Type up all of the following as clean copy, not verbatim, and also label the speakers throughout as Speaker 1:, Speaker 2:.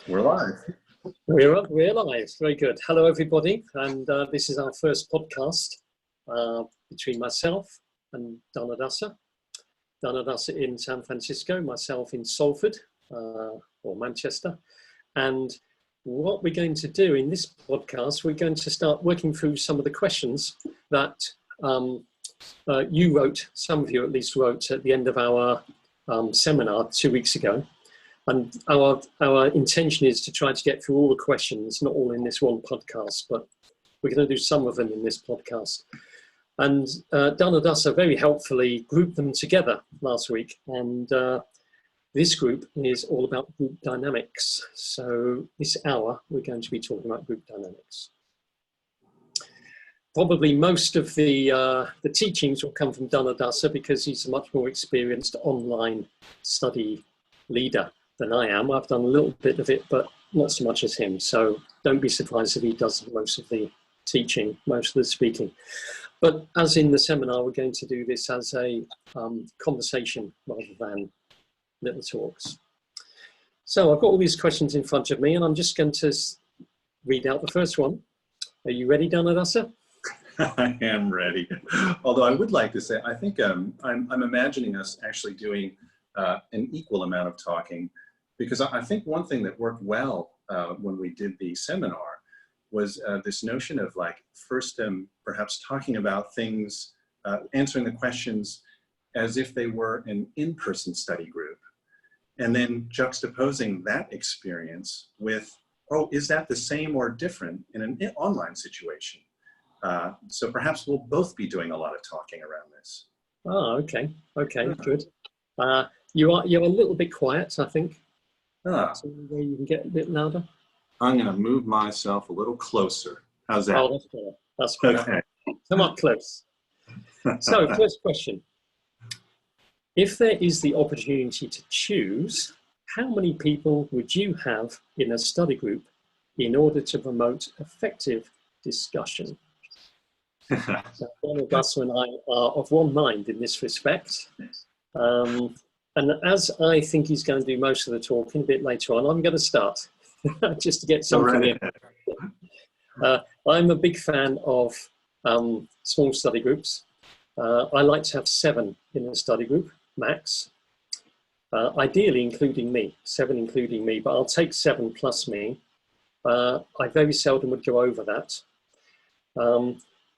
Speaker 1: We're live.
Speaker 2: We're live. Very good. Hello, everybody. And this is our first podcast between myself and Danadasa. Danadasa in San Francisco, myself in Salford or Manchester. And what we're going to do in this podcast, we're going to start working through some of the questions that you wrote, some of you at least wrote at the end of our seminar 2 weeks ago. And our intention is to try to get through all the questions, not all in this one podcast, but we're going to do some of them in this podcast. And Danadasa very helpfully grouped them together last week. And this group is all about group dynamics. So this hour, we're going to be talking about group dynamics. Probably most of the teachings will come from Danadasa because he's a much more experienced online study leader than I am. I've done a little bit of it, but not so much as him. So don't be surprised if he does most of the teaching, most of the speaking. But as in the seminar, we're going to do this as a conversation rather than little talks. So I've got all these questions in front of me, and I'm just going to read out the first one. Are you ready, Danadasa?
Speaker 1: I am ready. Although I would like to say, I think I'm imagining us actually doing an equal amount of talking, because I think one thing that worked well when we did the seminar was this notion of like first perhaps talking about things, answering the questions as if they were an in-person study group, and then juxtaposing that experience with, oh, is that the same or different in an online situation? So perhaps we'll both be doing a lot of talking around this.
Speaker 2: Oh, okay. Okay, good. You're a little bit quiet, I think. So you can get a bit louder.
Speaker 1: I'm going to move myself a little closer. How's that?
Speaker 2: Oh, that's better. That's better.
Speaker 1: Okay.
Speaker 2: Come up close. So, first question. If there is the opportunity to choose, how many people would you have in a study group in order to promote effective discussion? So Danadasa and I are of one mind in this respect. And as I think he's going to do most of the talking a bit later on, I'm going to start just to get something in. I'm a big fan of small study groups. I like to have 7 in a study group, max. Ideally including me, 7 including me, but I'll take 7 plus me. I very seldom would go over that.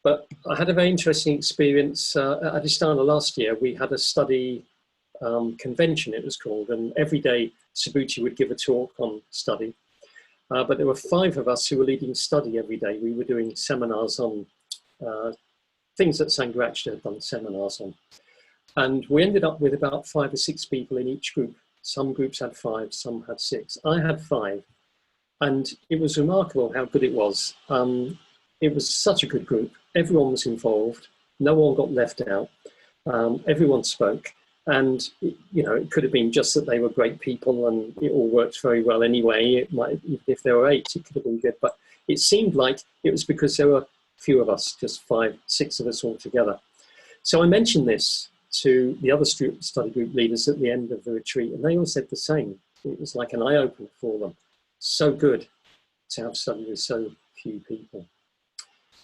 Speaker 2: But I had a very interesting experience at Adhisthana last year. We had a study convention, it was called, and every day Subhuti would give a talk on study. But there were 5 of us who were leading study every day. We were doing seminars on things that Sangharakshita had done seminars on. And we ended up with about 5 or 6 people in each group. Some groups had 5, some had 6. I had 5. And it was remarkable how good it was. It was such a good group. Everyone was involved. No one got left out. Everyone spoke. And, you know, it could have been just that they were great people and it all worked very well anyway. It might, if there were 8, it could have been good. But it seemed like it was because there were few of us, just 5, 6 of us all together. So I mentioned this to the other study group leaders at the end of the retreat, and they all said the same. It was like an eye-opener for them. So good to have study with so few people.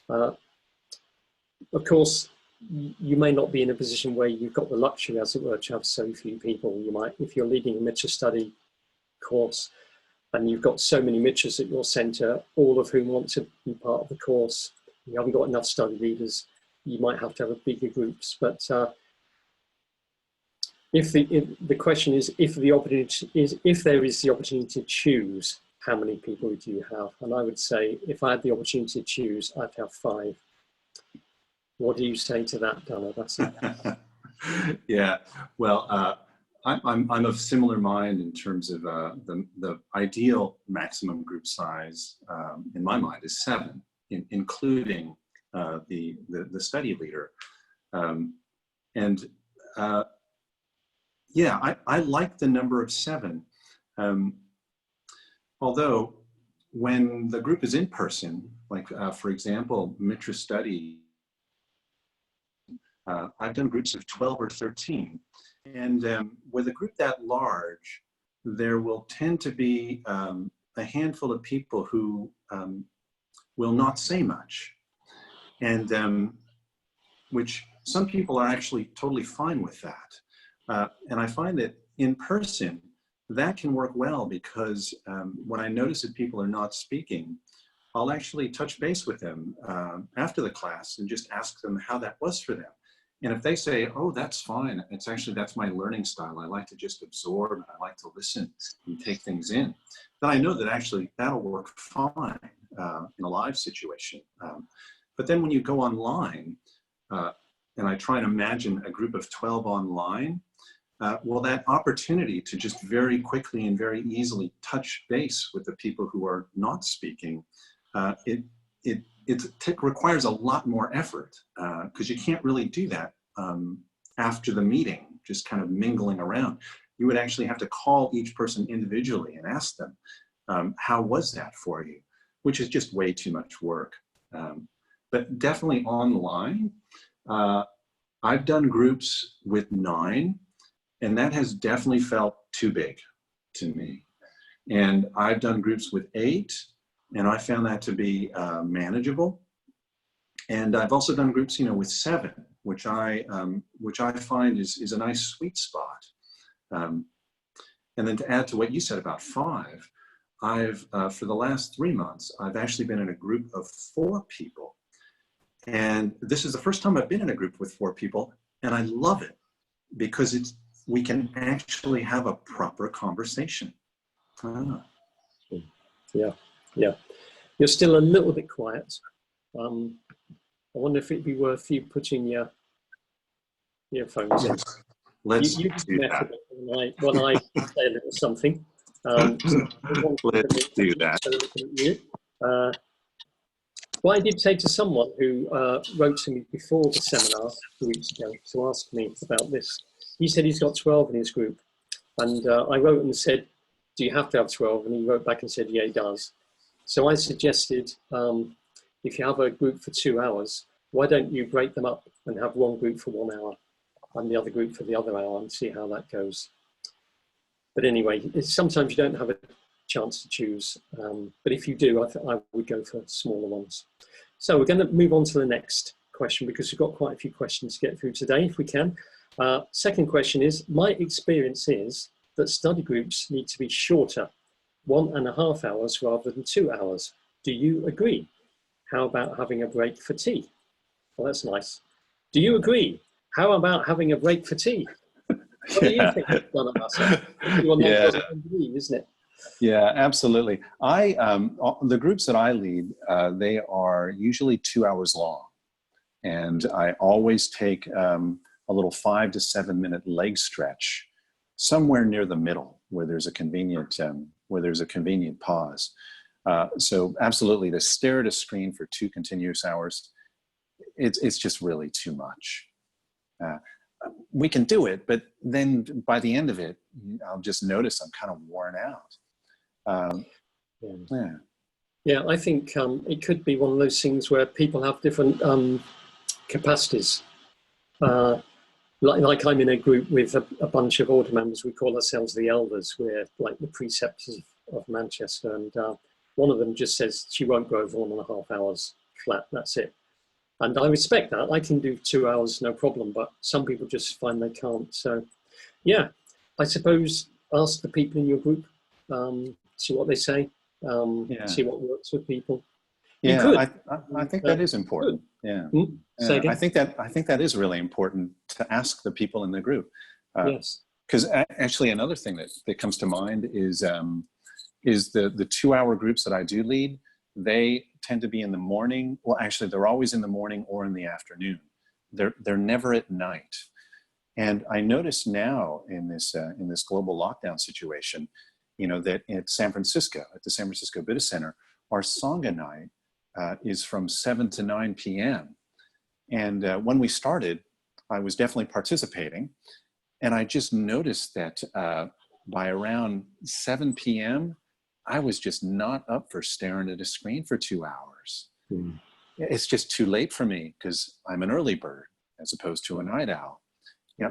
Speaker 2: Of course, you may not be in a position where you've got the luxury, as it were, to have so few people. You might, if you're leading a mitra study course and you've got so many mitras at your center, all of whom want to be part of the course, you haven't got enough study leaders, you might have to have bigger groups. But if the question is, if there is the opportunity to choose, how many people do you have? And I would say, if I had the opportunity to choose, I'd have 5. What do you say to that, Danadasa?
Speaker 1: Yeah, well, I'm of similar mind in terms of the ideal maximum group size in my mind is 7, including the study leader. Yeah, I like the number of 7. Although when the group is in person, like for example, mitra study, I've done groups of 12 or 13. And with a group that large, there will tend to be a handful of people who will not say much, and which some people are actually totally fine with that. And I find that in person, that can work well, because when I notice that people are not speaking, I'll actually touch base with them after the class and just ask them how that was for them. And if they say, oh, that's fine, that's my learning style. I like to just absorb, I like to listen and take things in, then I know that actually that'll work fine in a live situation. But then when you go online, and I try and imagine a group of 12 online, well, that opportunity to just very quickly and very easily touch base with the people who are not speaking, it requires a lot more effort, because you can't really do that after the meeting, just kind of mingling around. You would actually have to call each person individually and ask them, how was that for you? Which is just way too much work. But definitely online, I've done groups with 9, and that has definitely felt too big to me. And I've done groups with 8, and I found that to be manageable. And I've also done groups, with 7, which I find is a nice sweet spot. And then to add to what you said about 5, I've for the last 3 months, I've actually been in a group of 4 people. And this is the first time I've been in a group with 4 people, and I love it, because we can actually have a proper conversation.
Speaker 2: Yeah. You're still a little bit quiet. I wonder if it'd be worth you putting your earphones in.
Speaker 1: Let's
Speaker 2: do that. When I say a little something.
Speaker 1: Let's do that.
Speaker 2: What I did say to someone who wrote to me before the seminar 2 weeks ago to ask me about this, he said he's got 12 in his group. And I wrote and said, do you have to have 12? And he wrote back and said, yeah, he does. So I suggested, if you have a group for 2 hours, why don't you break them up and have one group for 1 hour and the other group for the other hour, and see how that goes. But anyway, sometimes you don't have a chance to choose. But if you do, I would go for smaller ones. So we're going to move on to the next question, because we've got quite a few questions to get through today, if we can. Second question is, my experience is that study groups need to be shorter, 1.5 hours rather than 2 hours. Do you agree? How about having a break for tea? Well, that's nice. Do you agree? How about having a break for tea? What do you think, Danadasa? Yeah. Isn't it?
Speaker 3: Yeah, absolutely. The groups that I lead, they are usually 2 hours long. And I always take a little 5 to 7 minute leg stretch somewhere near the middle, where there's a convenient pause. So absolutely, to stare at a screen for 2 continuous hours, it's just really too much. We can do it, but then by the end of it, I'll just notice I'm kind of worn out.
Speaker 2: Yeah, I think it could be one of those things where people have different capacities. Like I'm in a group with a bunch of order members. We call ourselves the elders. We're like the preceptors of Manchester, and one of them just says she won't go over 1.5 hours flat. That's it. And I respect that. I can do 2 hours, no problem, but some people just find they can't. So yeah, I suppose ask the people in your group, see what they say, see what works with people.
Speaker 3: Yeah, I think that is important. Yeah,
Speaker 2: I
Speaker 3: think that is really important to ask the people in the group.
Speaker 2: Yes,
Speaker 3: because actually another thing that comes to mind is the 2 hour groups that I do lead. They tend to be in the morning. Well, actually, they're always in the morning or in the afternoon. They're never at night. And I notice now in this global lockdown situation, that at San Francisco, at the San Francisco Buddhist Center, our Sangha night is from 7 to 9 p.m. And when we started, I was definitely participating. And I just noticed that by around 7 p.m., I was just not up for staring at a screen for 2 hours. It's just too late for me because I'm an early bird as opposed to a night owl.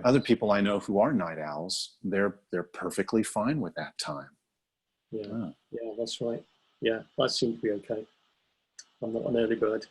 Speaker 3: Other people I know who are night owls, they're perfectly fine with that time.
Speaker 2: Yeah,
Speaker 3: Ah.
Speaker 2: yeah, that's right. Yeah, I seem to be okay. I'm not an early bird.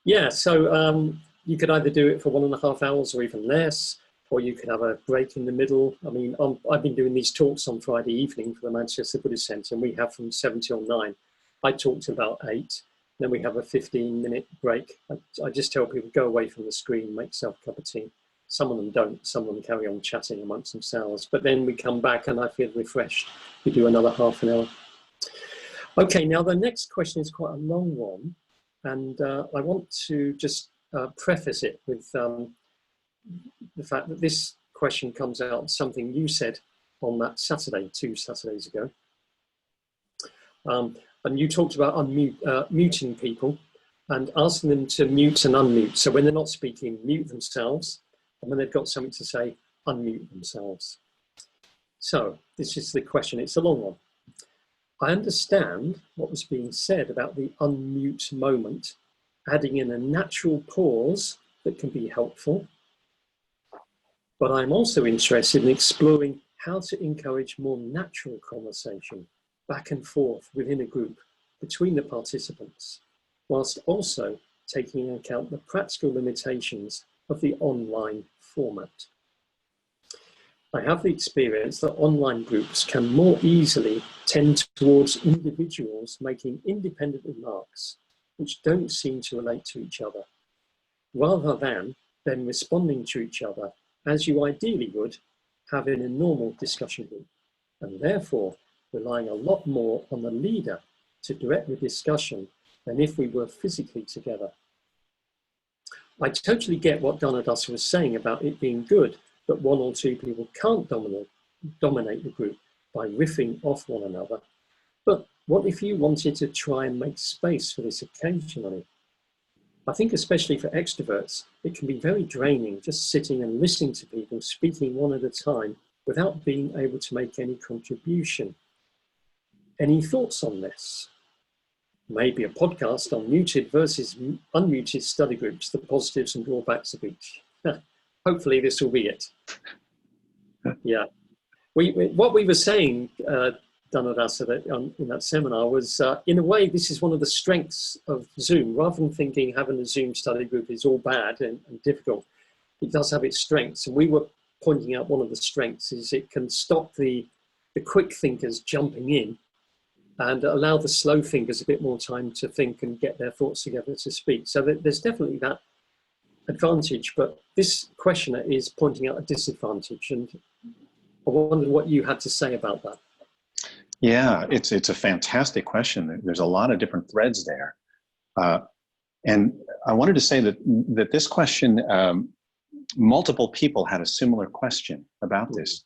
Speaker 2: Yeah, so you could either do it for 1.5 hours or even less, or you could have a break in the middle. I mean, I've been doing these talks on Friday evening for the Manchester Buddhist Centre, and we have from 7 till 9. I talk to about 8, then we have a 15-minute break. I just tell people, go away from the screen, make yourself a cup of tea. Some of them don't, some of them carry on chatting amongst themselves, but then we come back and I feel refreshed. We do another half an hour. Okay, now the next question is quite a long one, and I want to just preface it with the fact that this question comes out of something you said on that Saturday, 2 Saturdays ago. And you talked about muting people and asking them to mute and unmute. So when they're not speaking, mute themselves, and when they've got something to say, unmute themselves. So this is the question, it's a long one. I understand what was being said about the unmute moment, adding in a natural pause that can be helpful. But I'm also interested in exploring how to encourage more natural conversation back and forth within a group between the participants, whilst also taking into account the practical limitations of the online format. I have the experience that online groups can more easily tend towards individuals making independent remarks which don't seem to relate to each other, rather than them responding to each other as you ideally would have in a normal discussion group, and therefore relying a lot more on the leader to direct the discussion than if we were physically together. I totally get what Danadasa was saying about it being good that 1 or 2 people can't dominate the group by riffing off one another. But what if you wanted to try and make space for this occasionally? I think especially for extroverts, it can be very draining just sitting and listening to people speaking one at a time without being able to make any contribution. Any thoughts on this? Maybe a podcast on muted versus unmuted study groups, the positives and drawbacks of each. Hopefully this will be it. Yeah. What we were saying, Danadasa, in that seminar was, in a way, this is one of the strengths of Zoom. Rather than thinking having a Zoom study group is all bad and difficult, it does have its strengths. And we were pointing out one of the strengths is it can stop the quick thinkers jumping in and allow the slow thinkers a bit more time to think and get their thoughts together to speak. So there's definitely that advantage, but this questioner is pointing out a disadvantage, and I wondered what you had to say about that.
Speaker 3: Yeah, it's a fantastic question. There's a lot of different threads there. And I wanted to say that this question, multiple people had a similar question about this,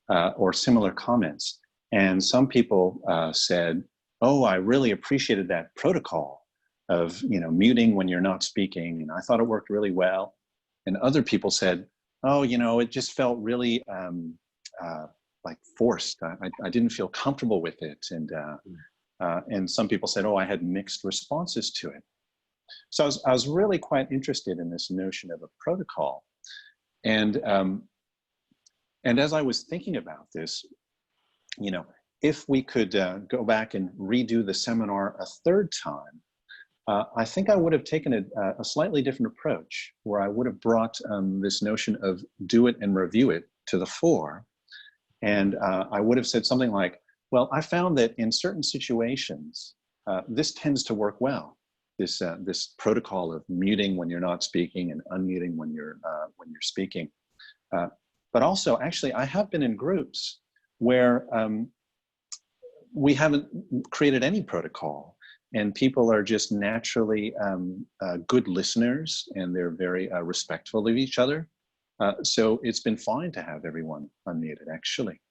Speaker 3: or similar comments. And some people said, oh, I really appreciated that protocol of, muting when you're not speaking, and I thought it worked really well. And other people said, oh, it just felt really like forced. I didn't feel comfortable with it. And some people said, oh, I had mixed responses to it. So I was really quite interested in this notion of a protocol. And as I was thinking about this, if we could go back and redo the seminar a 3rd time, I think I would have taken a slightly different approach, where I would have brought this notion of do it and review it to the fore. And I would have said something like, well, I found that in certain situations, this tends to work well. This protocol of muting when you're not speaking and unmuting when you're speaking. But also, actually, I have been in groups where we haven't created any protocol, and people are just naturally good listeners, and they're very respectful of each other. So it's been fine to have everyone unmuted, actually.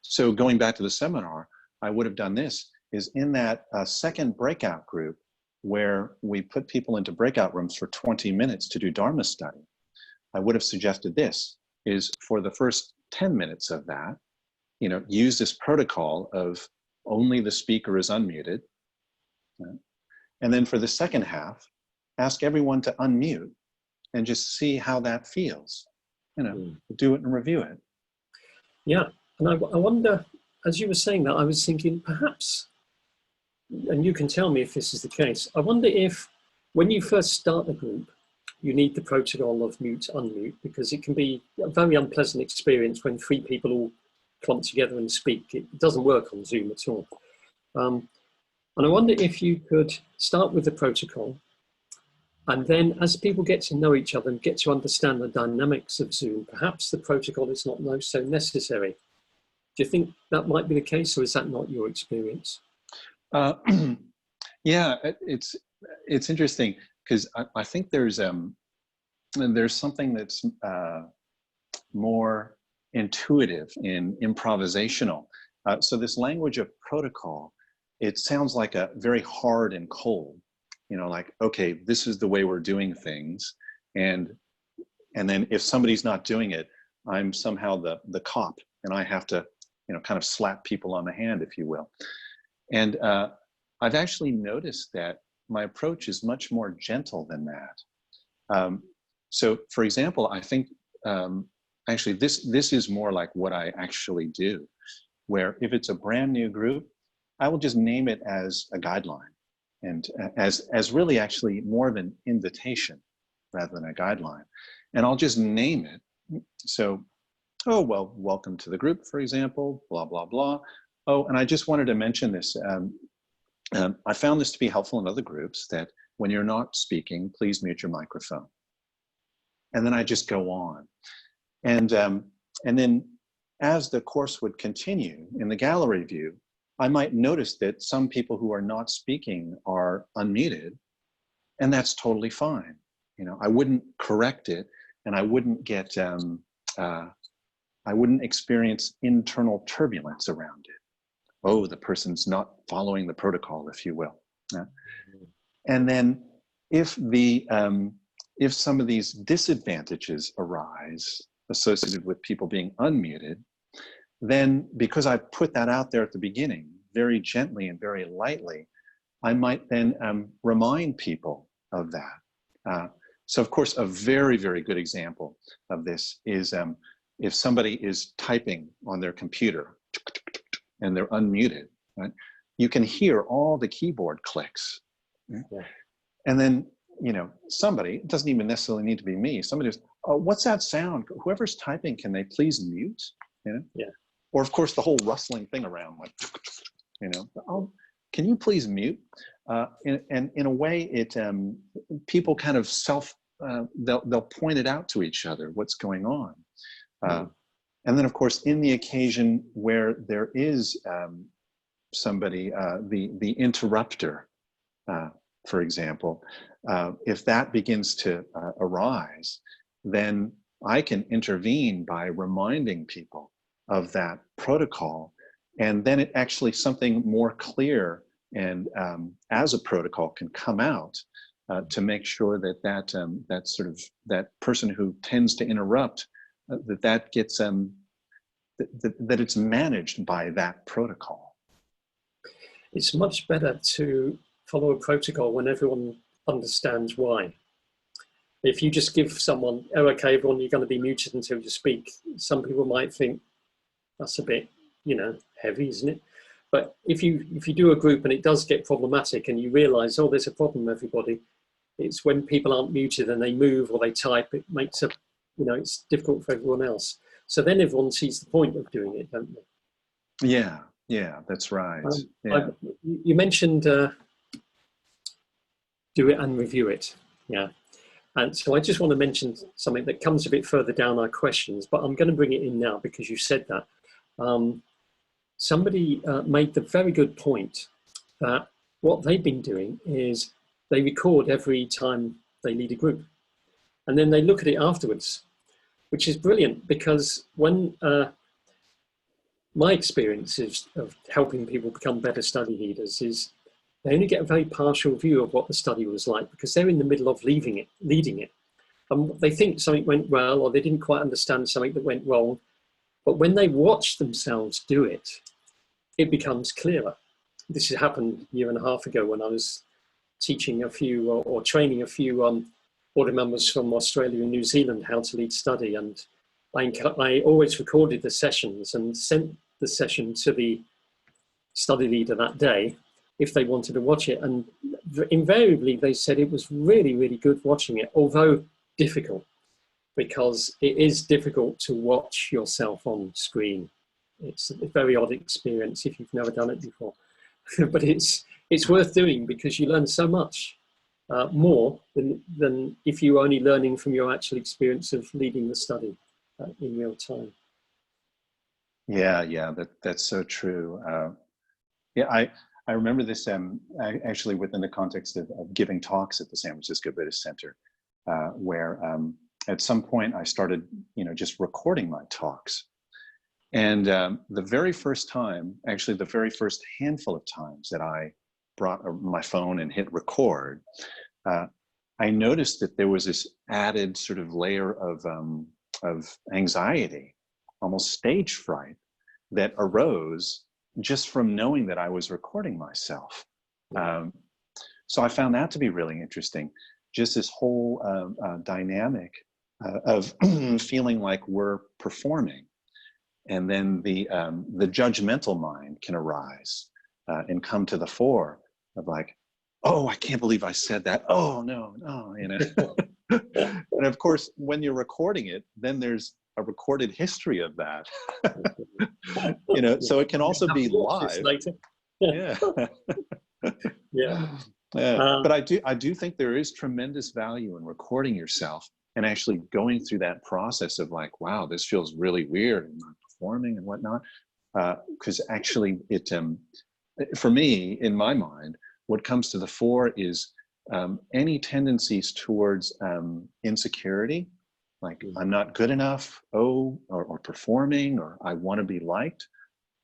Speaker 3: So going back to the seminar, I would have done this, is in that second breakout group, where we put people into breakout rooms for 20 minutes to do Dharma study, I would have suggested this, is for the first 10 minutes of that, use this protocol of only the speaker is unmuted. And then for the second half, ask everyone to unmute and just see how that feels. Do it and review it.
Speaker 2: Yeah, and I wonder, as you were saying that, I was thinking perhaps, and you can tell me if this is the case, I wonder if when you first start a group, you need the protocol of mute, unmute, because it can be a very unpleasant experience when three people all clump together and speak. It doesn't work on Zoom at all. And I wonder if you could start with the protocol, and then as people get to know each other and get to understand the dynamics of Zoom, perhaps the protocol is not so necessary. Do you think that might be the case, or is that not your experience?
Speaker 3: Yeah, it's interesting, because I think there's something that's more intuitive and improvisational. So this language of protocol, it sounds like a very hard and cold, you know, like, okay, this is the way we're doing things. And then if somebody's not doing it, I'm somehow the cop, and I have to, you know, kind of slap people on the hand, if you will. And I've actually noticed that my approach is much more gentle than that. So for example, I think actually this is more like what I actually do, where if it's a brand new group, I will just name it as a guideline, and as really actually more of an invitation rather than a guideline. And I'll just name it. So, oh, well, welcome to the group, for example, blah, blah, blah. Oh, and I just wanted to mention this. I found this to be helpful in other groups, that when you're not speaking, please mute your microphone. And then I just go on. And then as the course would continue in the gallery view, I might notice that some people who are not speaking are unmuted, and that's totally fine. You know, I wouldn't correct it, and I wouldn't get, I wouldn't experience internal turbulence around it. Oh, the person's not following the protocol, if you will. Yeah. And then if some of these disadvantages arise associated with people being unmuted, then because I put that out there at the beginning, very gently and very lightly, I might then remind people of that. So of course, a very, very good example of this is if somebody is typing on their computer and they're unmuted, right? You can hear all the keyboard clicks. Yeah. And then, you know, somebody, it doesn't even necessarily need to be me, somebody goes, oh, what's that sound? Whoever's typing, can they please mute? You know? Yeah. Or of course, the whole rustling thing around, like, you know, oh, can you please mute? And in a way, it people kind of they'll point it out to each other, what's going on. And then, of course, in the occasion where there is somebody, the interrupter, for example, if that begins to arise, then I can intervene by reminding people of that protocol, and then it actually something more clear and as a protocol can come out to make sure that that sort of that person who tends to interrupt that gets that it's managed by that protocol.
Speaker 2: It's much better to follow a protocol when everyone understands why. If you just give someone, oh, okay, everyone, you're going to be muted until you speak, some people might think that's a bit, you know, heavy, isn't it? But if you do a group and it does get problematic and you realize, oh, there's a problem, everybody, it's when people aren't muted and they move or they type, it makes a, you know, it's difficult for everyone else. So then everyone sees the point of doing it, don't they?
Speaker 3: Yeah, yeah, that's right. Yeah.
Speaker 2: You mentioned do it and review it. Yeah. And so I just want to mention something that comes a bit further down our questions, but I'm going to bring it in now because you said that. Somebody made the very good point that what they've been doing is they record every time they lead a group, and then they look at it afterwards, which is brilliant, because when my experience of helping people become better study leaders is they only get a very partial view of what the study was like because they're in the middle of leading it. They think something went well, or they didn't quite understand something that went wrong. But when they watch themselves do it, it becomes clearer. This had happened a year and a half ago when I was teaching a few or training a few board members from Australia and New Zealand how to lead study. And I always recorded the sessions and sent the session to the study leader that day if they wanted to watch it. And invariably they said it was really, really good watching it, although difficult, because it is difficult to watch yourself on screen. It's a very odd experience if you've never done it before. But it's worth doing because you learn so much more than if you were only learning from your actual experience of leading the study in real time.
Speaker 3: Yeah, that's so true. Yeah, I remember this actually within the context of giving talks at the San Francisco Buddhist Center, where at some point I started, just recording my talks. And the very first time, actually the very first handful of times that I brought my phone and hit record, I noticed that there was this added sort of layer of anxiety, almost stage fright, that arose just from knowing that I was recording myself. So I found that to be really interesting. Just this whole dynamic of feeling like we're performing. And then the judgmental mind can arise and come to the fore of like, oh, I can't believe I said that. Oh, no. And of course, when you're recording it, then there's a recorded history of that. So it can also be live. Yeah.
Speaker 2: Yeah.
Speaker 3: But I do think there is tremendous value in recording yourself and actually going through that process of like, wow, this feels really weird and I'm performing and whatnot. Because actually it, for me, in my mind, what comes to the fore is any tendencies towards insecurity, like I'm not good enough, or performing, or I want to be liked.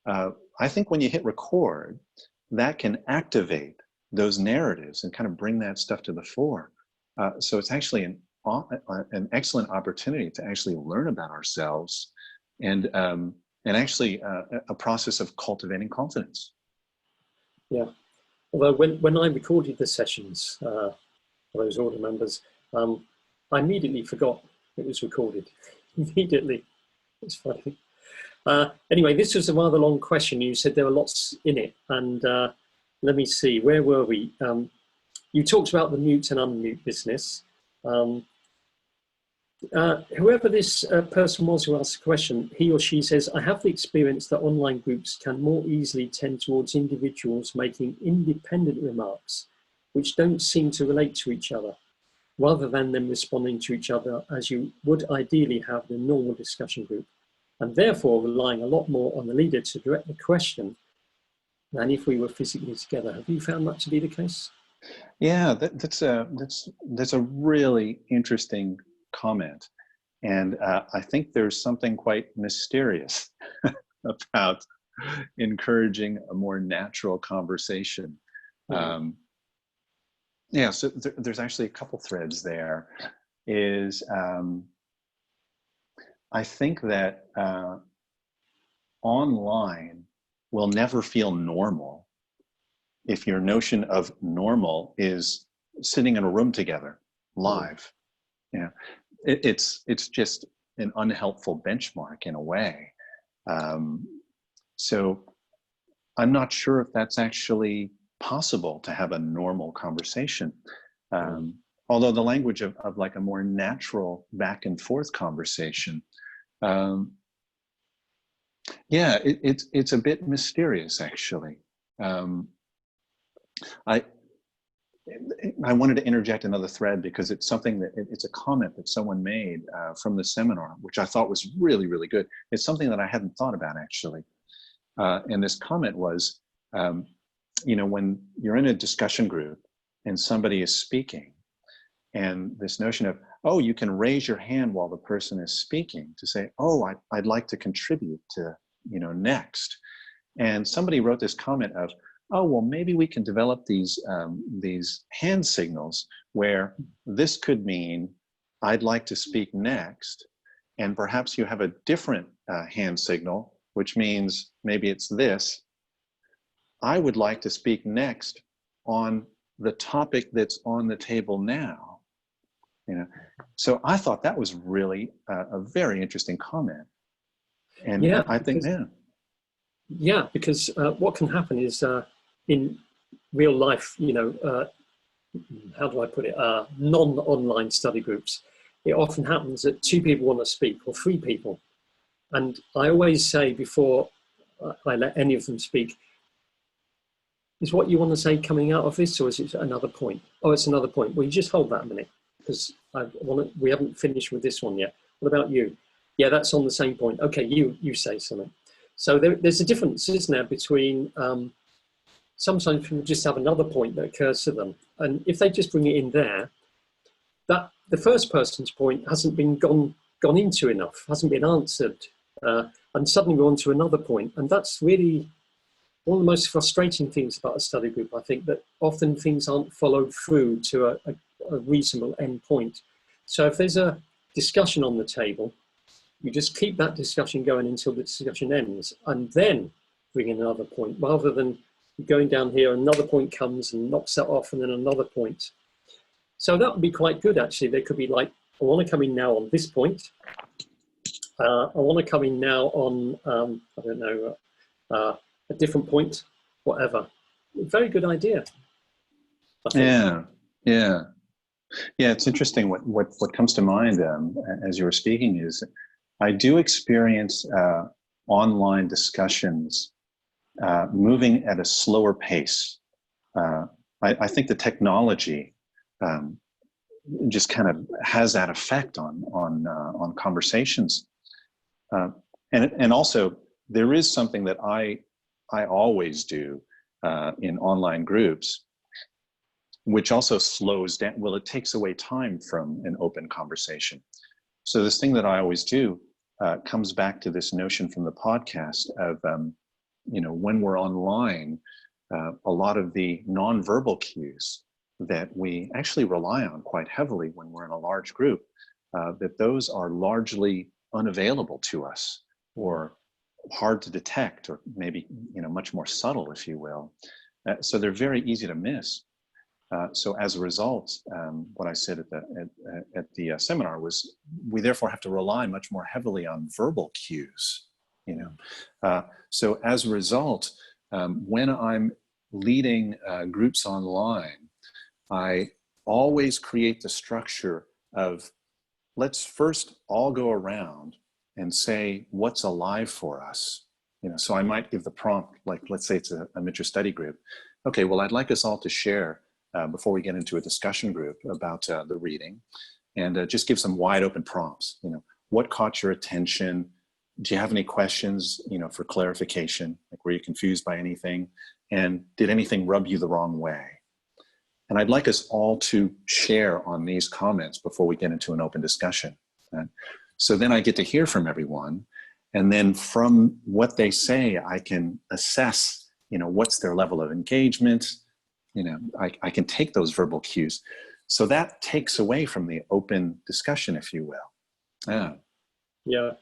Speaker 3: I think when you hit record, that can activate those narratives and kind of bring that stuff to the fore. So it's actually an excellent opportunity to actually learn about ourselves and actually a process of cultivating confidence.
Speaker 2: Yeah. Although when I recorded the sessions for those order members, I immediately forgot it was recorded. Immediately. It's funny. Anyway, this was a rather long question. You said there were lots in it. And let me see, where were we? You talked about the mute and unmute business. Whoever this person was who asked the question, he or she says, I have the experience that online groups can more easily tend towards individuals making independent remarks which don't seem to relate to each other, rather than them responding to each other as you would ideally have in a normal discussion group, and therefore relying a lot more on the leader to direct the question than if we were physically together. Have you found that to be the case?
Speaker 3: Yeah, that's a really interesting comment. And I think there's something quite mysterious about encouraging a more natural conversation.
Speaker 2: Mm-hmm.
Speaker 3: Yeah, so there's actually a couple threads there. I think that online will never feel normal if your notion of normal is sitting in a room together, live. Yeah, it's just an unhelpful benchmark in a way. So I'm not sure if that's actually possible to have a normal conversation. Although the language of like a more natural back and forth conversation, yeah, it's a bit mysterious actually. I wanted to interject another thread because it's something that it's a comment that someone made from the seminar, which I thought was really, really good. It's something that I hadn't thought about actually. And this comment was, when you're in a discussion group and somebody is speaking, and this notion of, oh, you can raise your hand while the person is speaking to say, oh, I'd like to contribute to, next. And somebody wrote this comment of, oh, well, maybe we can develop these hand signals where this could mean I'd like to speak next, and perhaps you have a different hand signal, which means maybe it's this. I would like to speak next on the topic that's on the table now. you know. So I thought that was really a very interesting comment. And
Speaker 2: Yeah,
Speaker 3: I think,
Speaker 2: because what can happen is in real life, how do I put it? Non-online study groups, it often happens that 2 people want to speak or 3 people. And I always say before I let any of them speak, is what you want to say coming out of this, or is it another point? Oh, it's another point. Well, you just hold that a minute, because we haven't finished with this one yet. What about you? Yeah, that's on the same point. Okay, you say something. So there's a difference, isn't there, between sometimes people just have another point that occurs to them. And if they just bring it in there, that the first person's point hasn't been gone into enough, hasn't been answered. And suddenly we're on to another point. And that's really one of the most frustrating things about a study group, I think, that often things aren't followed through to a reasonable end point. So if there's a discussion on the table, you just keep that discussion going until the discussion ends, and then bring in another point, rather than going down here, another point comes and knocks that off, and then another point. So that would be quite good, actually. They could be like, I want to come in now on this point. I want to come in now on, I don't know, a different point, whatever. Very good idea.
Speaker 3: Yeah. It's interesting. What comes to mind as you were speaking is, I do experience online discussions moving at a slower pace. I think the technology just kind of has that effect on conversations, and also there is something that I always do in online groups, which also slows down. Well, it takes away time from an open conversation. So this thing that I always do comes back to this notion from the podcast of, when we're online, a lot of the nonverbal cues that we actually rely on quite heavily when we're in a large group, that those are largely unavailable to us, or hard to detect, or maybe much more subtle, if you will. So they're very easy to miss. So as a result, what I said at the seminar was, we therefore have to rely much more heavily on verbal cues. So as a result, when I'm leading groups online, I always create the structure of, let's first all go around and say what's alive for us. So I might give the prompt, like, let's say it's a mitra study group. Okay, well, I'd like us all to share before we get into a discussion group about the reading, and just give some wide open prompts. What caught your attention? Do you have any questions, for clarification? Like, were you confused by anything? And did anything rub you the wrong way? And I'd like us all to share on these comments before we get into an open discussion. So then I get to hear from everyone. And then from what they say, I can assess, what's their level of engagement. I can take those verbal cues. So that takes away from the open discussion, if you will.
Speaker 2: Yeah.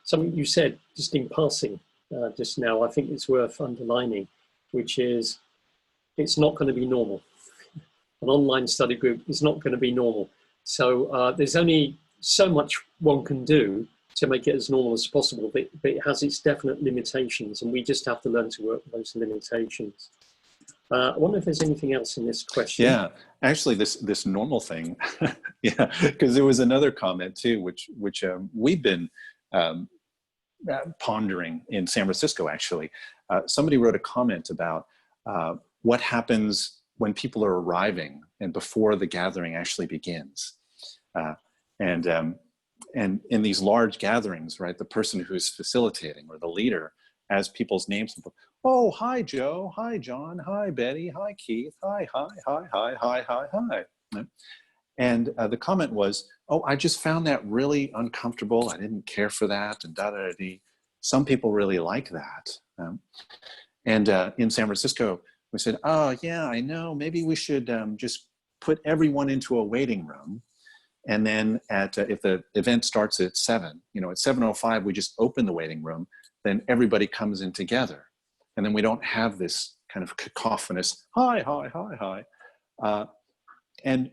Speaker 2: Something you said just in passing just now, I think it's worth underlining, which is, it's not going to be normal. An online study group is not going to be normal. So there's only so much one can do to make it as normal as possible, but it has its definite limitations, and we just have to learn to work with those limitations. I wonder if there's anything else in this question.
Speaker 3: Yeah, actually, this normal thing, yeah, because there was another comment too, which we've been pondering in San Francisco. Actually, somebody wrote a comment about what happens when people are arriving and before the gathering actually begins, and in these large gatherings, right, the person who's facilitating, or the leader, as people's names. Oh, hi, Joe. Hi, John. Hi, Betty. Hi, Keith. Hi. And the comment was, oh, I just found that really uncomfortable. I didn't care for that, and da-da-da-dee. Some people really like that. And in San Francisco, we said, oh, yeah, I know. Maybe we should just put everyone into a waiting room. And then if the event starts at 7, at 7:05, we just open the waiting room. Then everybody comes in together. And then we don't have this kind of cacophonous, hi. And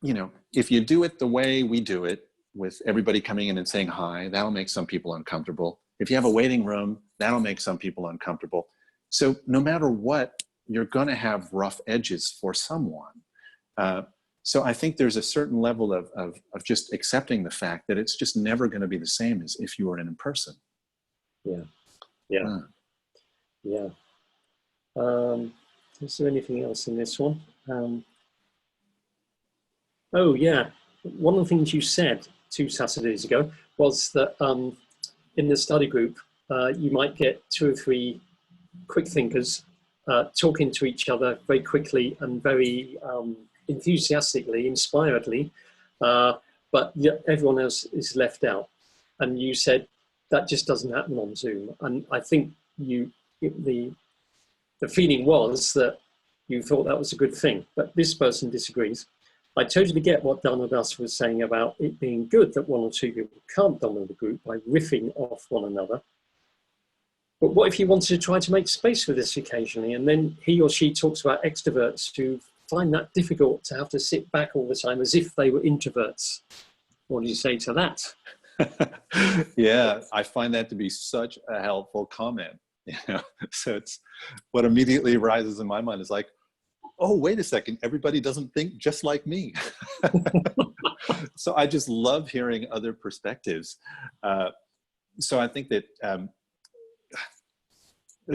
Speaker 3: you know, if you do it the way we do it, with everybody coming in and saying hi, that'll make some people uncomfortable. If you have a waiting room, that'll make some people uncomfortable. So no matter what, you're going to have rough edges for someone. So I think there's a certain level of just accepting the fact that it's just never going to be the same as if you were in person.
Speaker 2: Yeah, yeah, yeah. Is there anything else in this one? Oh yeah, one of the things you said 2 Saturdays ago was that in the study group, you might get 2 or 3 quick thinkers talking to each other very quickly and very enthusiastically, inspiredly, but everyone else is left out. And you said that just doesn't happen on Zoom. And I think the feeling was that you thought that was a good thing, but this person disagrees. I totally get what Danadasa was saying about it being good that 1 or 2 people can't dominate the group by riffing off one another. But what if you wanted to try to make space for this occasionally, and then he or she talks about extroverts who find that difficult to have to sit back all the time as if they were introverts? What do you say to that?
Speaker 3: Yeah, I find that to be such a helpful comment. You know, so it's what immediately arises in my mind is like, oh, wait a second, everybody doesn't think just like me. So I just love hearing other perspectives. So I think that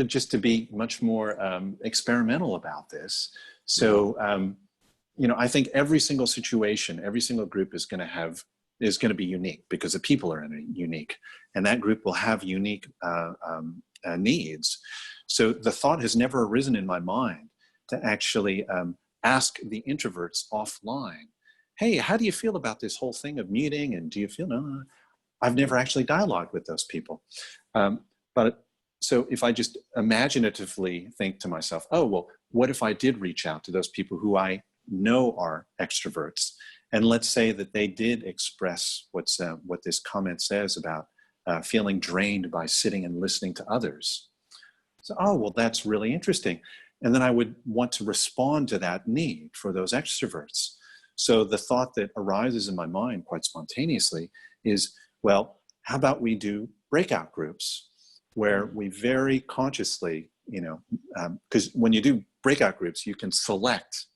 Speaker 3: just to be much more experimental about this. So, you know, I think every single situation, every single group is going to be unique because the people are unique, and that group will have unique needs. So the thought has never arisen in my mind to actually ask the introverts offline, hey, how do you feel about this whole thing of meeting? And do you feel, no, I've never actually dialogued with those people. But so if I just imaginatively think to myself, oh, well, what if I did reach out to those people who I know are extroverts? And let's say that they did express what this comment says about feeling drained by sitting and listening to others. So, oh, well, that's really interesting. And then I would want to respond to that need for those extroverts. So the thought that arises in my mind quite spontaneously is, well, how about we do breakout groups where we very consciously, you know, because when you do breakout groups, you can select,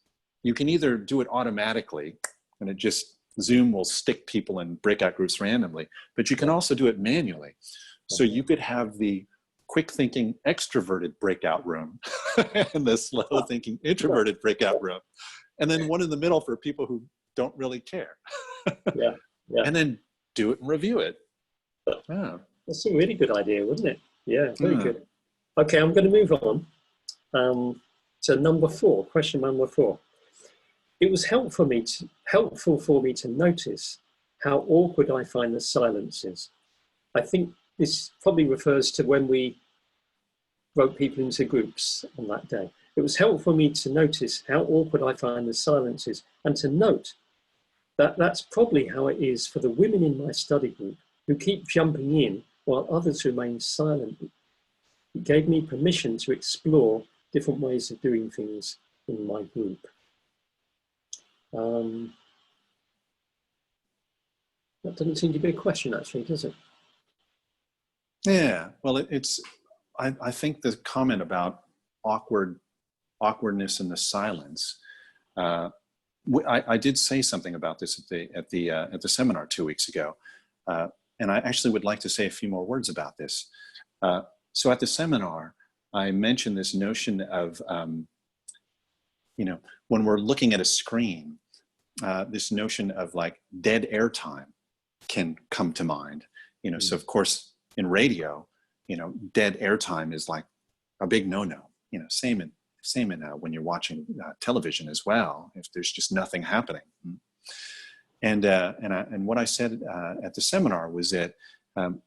Speaker 3: you can either do it automatically and it just, Zoom will stick people in breakout groups randomly, but you can also do it manually. So you could have the quick thinking extroverted breakout room and the slow thinking introverted breakout room, and then one in the middle for people who don't really care.
Speaker 2: Yeah, yeah.
Speaker 3: And then do it and review it. Yeah.
Speaker 2: That's a really good idea, wouldn't it? Yeah, very good. Okay, I'm going to move on to number 4, question number 4. It was helpful for me to notice how awkward I find the silences. I think this probably refers to when we wrote people into groups on that day. It was helpful for me to notice how awkward I find the silences, and to note that that's probably how it is for the women in my study group who keep jumping in while others remain silent. It gave me permission to explore different ways of doing things in my group. That doesn't seem to be a question, actually, does it?
Speaker 3: Yeah, well, I think the comment about awkwardness in the silence, I did say something about this at the seminar 2 weeks ago, and I actually would like to say a few more words about this. So at the seminar, I mentioned this notion of, you know, when we're looking at a screen, this notion of like dead air time can come to mind. You know, so of course in radio, you know, dead air time is like a big no-no. You know, same in when you're watching television as well. If there's just nothing happening. And what I said at the seminar was that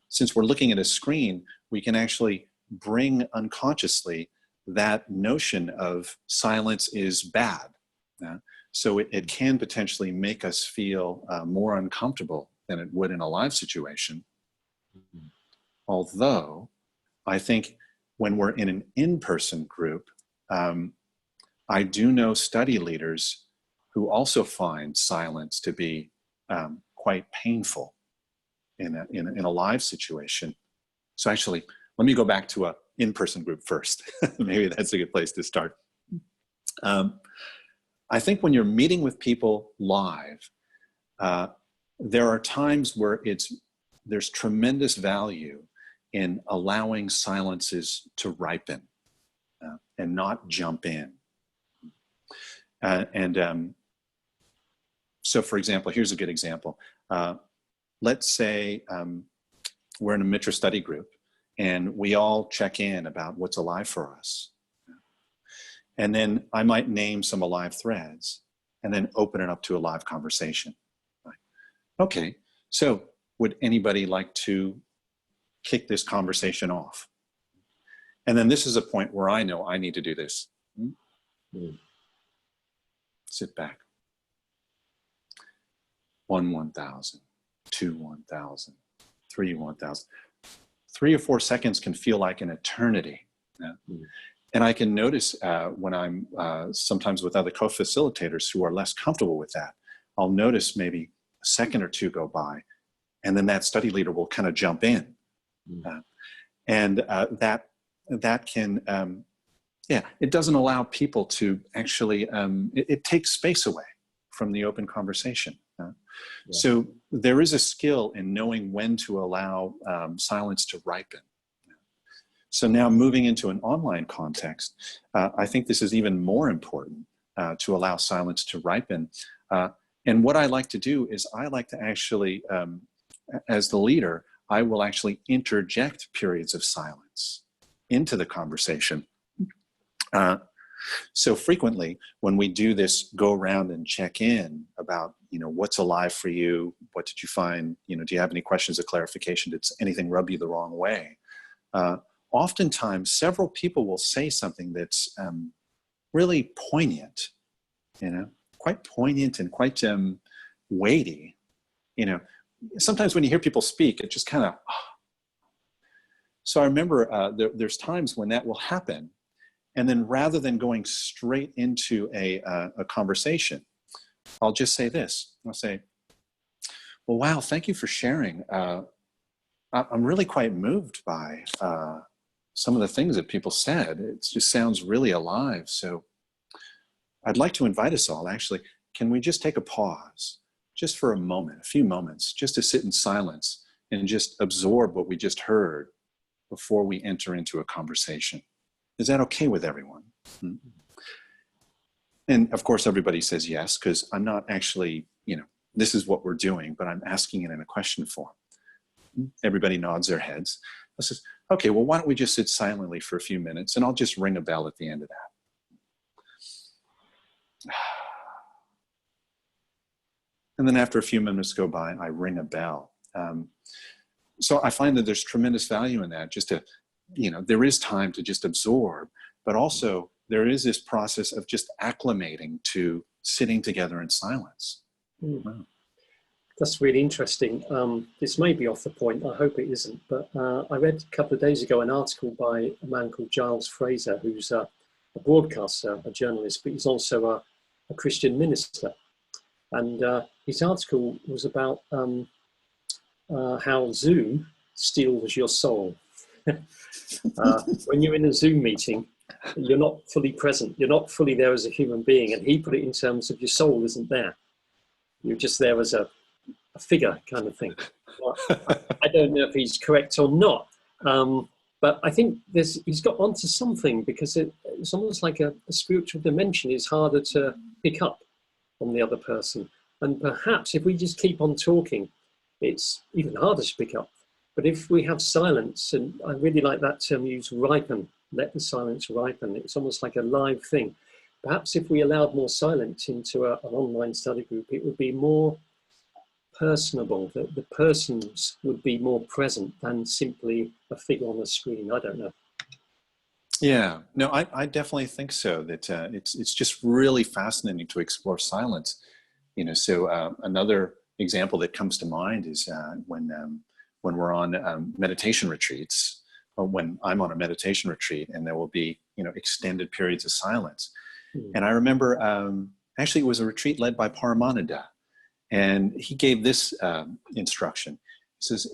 Speaker 3: since we're looking at a screen, we can actually bring unconsciously that notion of silence is bad. So it can potentially make us feel more uncomfortable than it would in a live situation. Although I think when we're in an in-person group, I do know study leaders who also find silence to be quite painful in a live situation. So actually, let me go back to a in-person group first. Maybe that's a good place to start. I think when you're meeting with people live, there are times where there's tremendous value in allowing silences to ripen and not jump in. So for example, here's a good example. Let's say we're in a mitra study group and we all check in about what's alive for us. And then I might name some alive threads and then open it up to a live conversation. Right. Okay, so would anybody like to kick this conversation off? And then this is a point where I know I need to do this. Sit back. 1, 1,000, 2, 1,000, 3, 1,000. 3 or 4 seconds can feel like an eternity. Yeah? And I can notice when I'm sometimes with other co-facilitators who are less comfortable with that, I'll notice maybe a second or two go by, and then that study leader will kind of jump in. That can, it doesn't allow people to actually, it takes space away from the open conversation. So there is a skill in knowing when to allow silence to ripen. So now moving into an online context, I think this is even more important to allow silence to ripen. And what I like to do is I like to actually, as the leader, I will actually interject periods of silence into the conversation. So frequently when we do this go around and check in about, what's alive for you? What did you find? Do you have any questions of clarification? Did anything rub you the wrong way? Oftentimes several people will say something that's really poignant, quite poignant and quite weighty. Sometimes when you hear people speak, it just kind of, So I remember there's times when that will happen. And then rather than going straight into a conversation, I'll just say this. I'll say, well, wow, thank you for sharing. I'm really quite moved by some of the things that people said. It just sounds really alive. So I'd like to invite us all, actually, can we just take a pause, just for a moment, a few moments, just to sit in silence and just absorb what we just heard before we enter into a conversation. Is that okay with everyone? And of course, everybody says yes, because I'm not actually, this is what we're doing, but I'm asking it in a question form. Everybody nods their heads. I says, okay, well, why don't we just sit silently for a few minutes and I'll just ring a bell at the end of that. And then after a few minutes go by, I ring a bell. So I find that there's tremendous value in that, just to, there is time to just absorb, but also there is this process of just acclimating to sitting together in silence. Wow.
Speaker 2: That's really interesting. This may be off the point, I hope it isn't, but I read a couple of days ago an article by a man called Giles Fraser, who's a broadcaster, a journalist, but he's also a Christian minister. And his article was about how Zoom steals your soul. When you're in a Zoom meeting, you're not fully present, you're not fully there as a human being, and he put it in terms of your soul isn't there. You're just there as a figure kind of thing. Well, I don't know if he's correct or not, but I think he's got onto something, because it's almost like a spiritual dimension is harder to pick up on the other person. And perhaps if we just keep on talking, it's even harder to pick up. But if we have silence, and I really like that term used, ripen, let the silence ripen. It's almost like a live thing. Perhaps if we allowed more silence into an online study group, it would be more personable, that the persons would be more present than simply a figure on the screen. I don't know.
Speaker 3: Yeah, no, I definitely think so, that it's just really fascinating to explore silence. So another example that comes to mind is when we're on meditation retreats, or when I'm on a meditation retreat, and there will be extended periods of silence. And I remember actually it was a retreat led by Paramananda. And he gave this instruction. He says,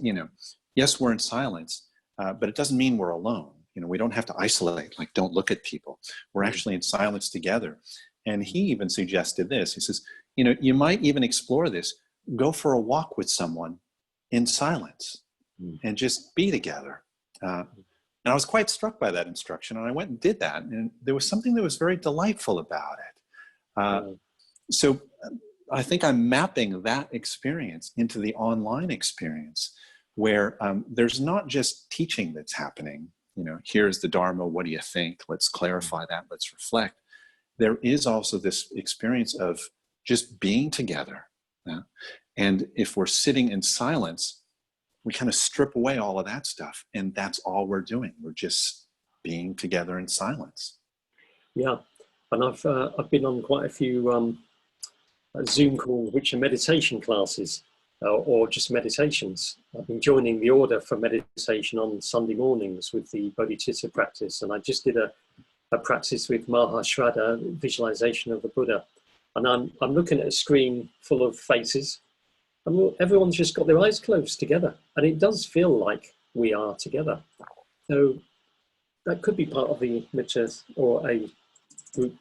Speaker 3: yes, we're in silence, but it doesn't mean we're alone. We don't have to isolate, like don't look at people. We're actually in silence together. And he even suggested this. He says, you might even explore this. Go for a walk with someone in silence and just be together. And I was quite struck by that instruction. And I went and did that. And there was something that was very delightful about it. So I think I'm mapping that experience into the online experience where there's not just teaching that's happening. Here's the Dharma, what do you think? Let's clarify that, let's reflect. There is also this experience of just being together. And if we're sitting in silence, we kind of strip away all of that stuff. And that's all we're doing. We're just being together in silence.
Speaker 2: Yeah, and I've been on quite a few Zoom calls, which are meditation classes or just meditations. I've been joining the order for meditation on Sunday mornings with the Bodhicitta practice, and I just did a practice with Mahashraddha, visualization of the Buddha, and I'm looking at a screen full of faces, and everyone's just got their eyes closed together, and it does feel like we are together. So that could be part of the mitra or a group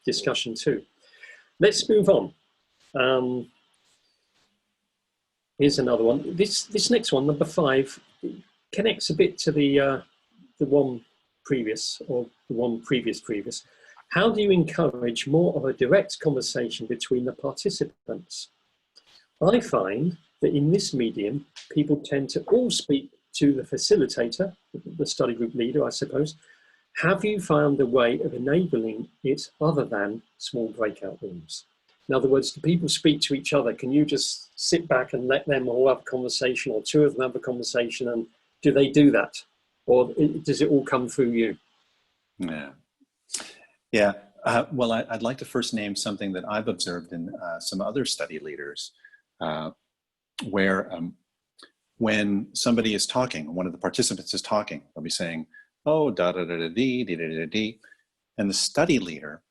Speaker 2: discussion too. Let's move on. Here's another one. This next one, number 5, connects a bit to the one previous or the one previous. How do you encourage more of a direct conversation between the participants? I find that in this medium, people tend to all speak to the facilitator, the study group leader, I suppose. Have you found a way of enabling it other than small breakout rooms? In other words, do people speak to each other? Can you just sit back and let them all have a conversation, or 2 of them have a conversation, and do they do that? Or does it all come through you?
Speaker 3: Yeah. Well, I'd like to first name something that I've observed in some other study leaders, where when somebody is talking, one of the participants is talking, they'll be saying, oh, da-da-da-da-dee, dee-da-da-da-dee, and the study leader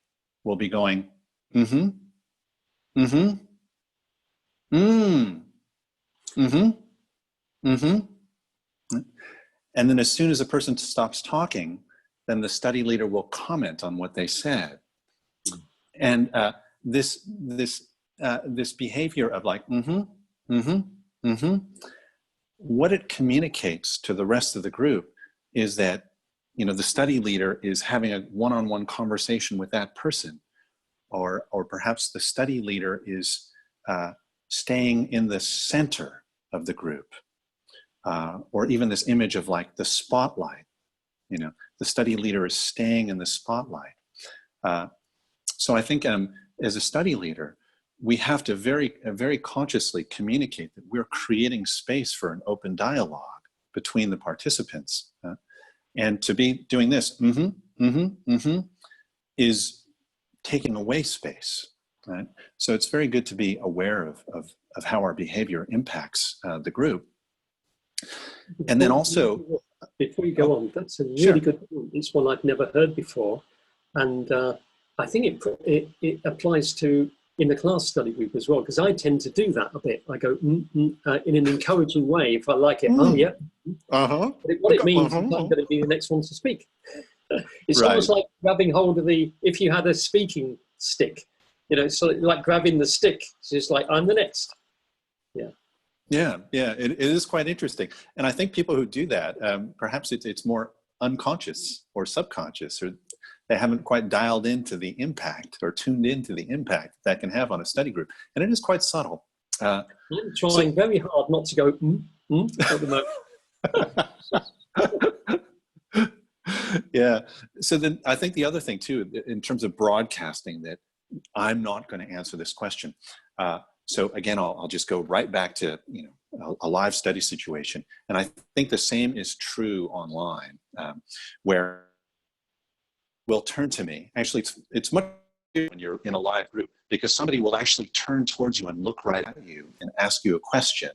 Speaker 3: will be going, mm-hmm, mm-hmm, mm-hmm, mm-hmm. And then as soon as a person stops talking, then the study leader will comment on what they said. And this behavior of like, what it communicates to the rest of the group is that, the study leader is having a one-on-one conversation with that person, or perhaps the study leader is staying in the center of the group, or even this image of like the spotlight. The study leader is staying in the spotlight. So I think as a study leader, we have to very consciously communicate that we're creating space for an open dialogue between the participants. And to be doing this, is taking away space. Right? So it's very good to be aware of how our behavior impacts the group. And then also...
Speaker 2: Before you go on, that's a really good point. It's one I've never heard before. And I think it applies to in the class study group as well, because I tend to do that a bit. I go, in an encouraging way. If I like it, oh yeah. But what it means is I'm going to be the next one to speak. It's almost like grabbing hold of if you had a speaking stick, it's sort of like grabbing the stick. It's just like, I'm the next. Yeah,
Speaker 3: it is quite interesting. And I think people who do that, perhaps it's more unconscious or subconscious, or they haven't quite dialed into the impact or tuned into the impact that can have on a study group. And it is quite subtle.
Speaker 2: I'm trying very hard not to go, at the moment.
Speaker 3: Yeah. So then I think the other thing too, in terms of broadcasting, that I'm not going to answer this question. So again, I'll just go right back to, a live study situation. And I think the same is true online, where will turn to me. Actually, it's much better when you're in a live group, because somebody will actually turn towards you and look right at you and ask you a question.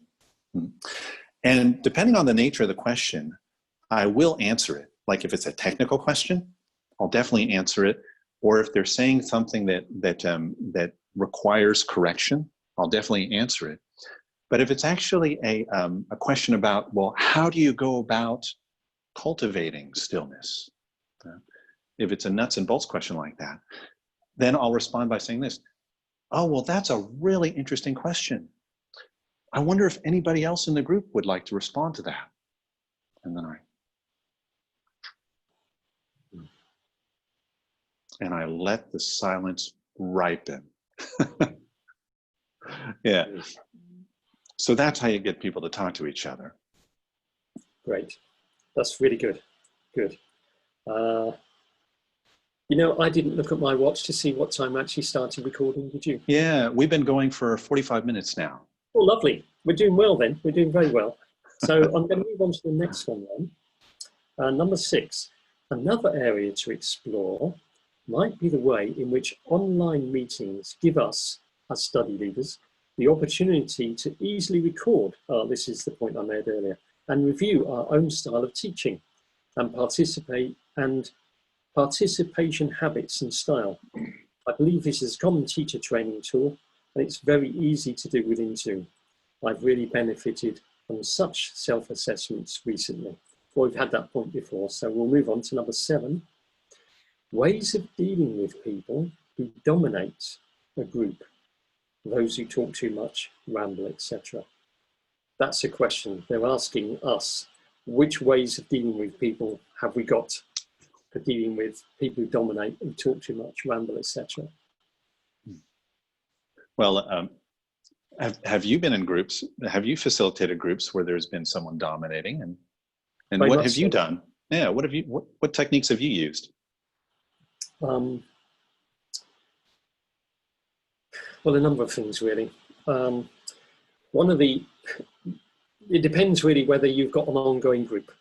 Speaker 3: And depending on the nature of the question, I will answer it. Like if it's a technical question, I'll definitely answer it or if they're saying something that requires correction, I'll definitely answer it. But if it's actually a question about, well, how do you go about cultivating stillness? If it's a nuts and bolts question like that, then I'll respond by saying this: oh, well, that's a really interesting question. I wonder if anybody else in the group would like to respond to that. And then I let the silence ripen. Yeah. So that's how you get people to talk to each other.
Speaker 2: Great. That's really good. Good. You know, I didn't look at my watch to see what time I actually started recording. Did you?
Speaker 3: Yeah, we've been going for 45 minutes now.
Speaker 2: Oh, lovely. We're doing well then. We're doing very well. So I'm going to move on to the next one then. Number 6, another area to explore might be the way in which online meetings give us, as study leaders, the opportunity to easily record, this is the point I made earlier, and review our own style of teaching and participation habits and style. I believe this is a common teacher training tool, and it's very easy to do within Zoom. I've really benefited from such self-assessments recently. Well, we've had that point before, so we'll move on to number 7. Ways of dealing with people who dominate a group. Those who talk too much, ramble, etc. That's a question. They're asking us, which ways of dealing with people have we got for dealing with people who dominate, who talk too much, ramble, etc.
Speaker 3: Well, have you been in groups? Have you facilitated groups where there's been someone dominating? And what have you done? Yeah, what techniques have you used?
Speaker 2: Well, a number of things really. It depends really whether you've got an ongoing group.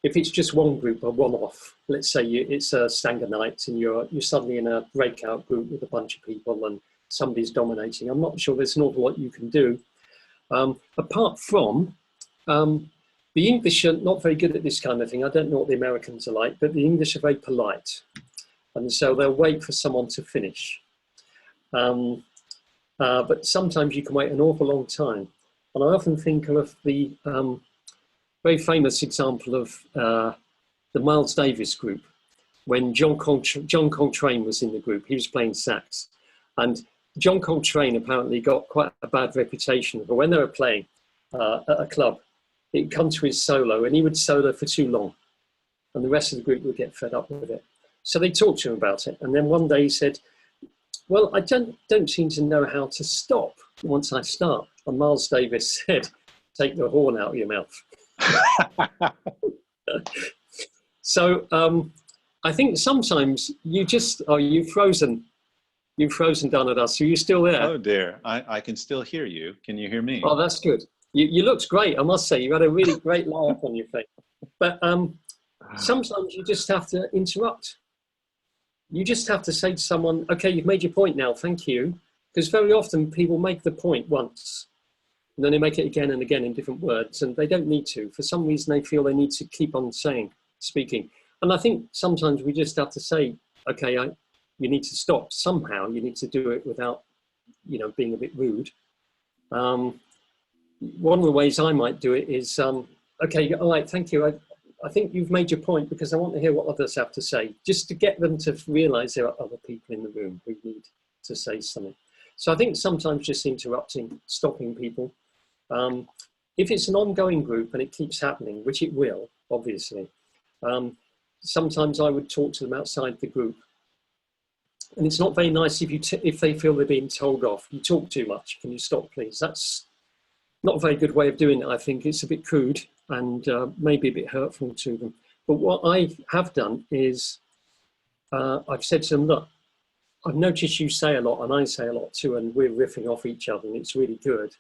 Speaker 2: If it's just one group, a one-off, let's say it's a Stanga night and you're suddenly in a breakout group with a bunch of people and somebody's dominating, I'm not sure there's an awful lot you can do. Apart from, the English are not very good at this kind of thing. I don't know what the Americans are like, but the English are very polite. And so they'll wait for someone to finish. But sometimes you can wait an awful long time. And I often think of the very famous example of the Miles Davis group. When John Coltrane was in the group, he was playing sax. And John Coltrane apparently got quite a bad reputation. But when they were playing at a club, it'd come to his solo and he would solo for too long. And the rest of the group would get fed up with it. So they talked to him about it. And then one day he said, well, I don't seem to know how to stop once I start. And Miles Davis said, take the horn out of your mouth. So I think sometimes you just, you've frozen Danadasa. Are you still there?
Speaker 3: Oh dear, I can still hear you. Can you hear me?
Speaker 2: Oh, that's good. You looked great, I must say. You had a really great laugh on your face. But sometimes you just have to interrupt. You just have to say to someone, okay, you've made your point now, thank you. Because very often people make the point once, and then they make it again and again in different words, and they don't need to. For some reason, they feel they need to keep on speaking. And I think sometimes we just have to say, okay, you need to stop somehow. You need to do it without, being a bit rude. One of the ways I might do it is, okay, all right, thank you. I think you've made your point because I want to hear what others have to say, just to get them to realize there are other people in the room who need to say something. So I think sometimes just interrupting, stopping people. If it's an ongoing group and it keeps happening, which it will, obviously, sometimes I would talk to them outside the group. And it's not very nice if they feel they're being told off. You talk too much, can you stop please? That's not a very good way of doing it, I think. It's a bit crude and maybe a bit hurtful to them. But what I have done is I've said to them, look, I've noticed you say a lot and I say a lot too, and we're riffing off each other and it's really good.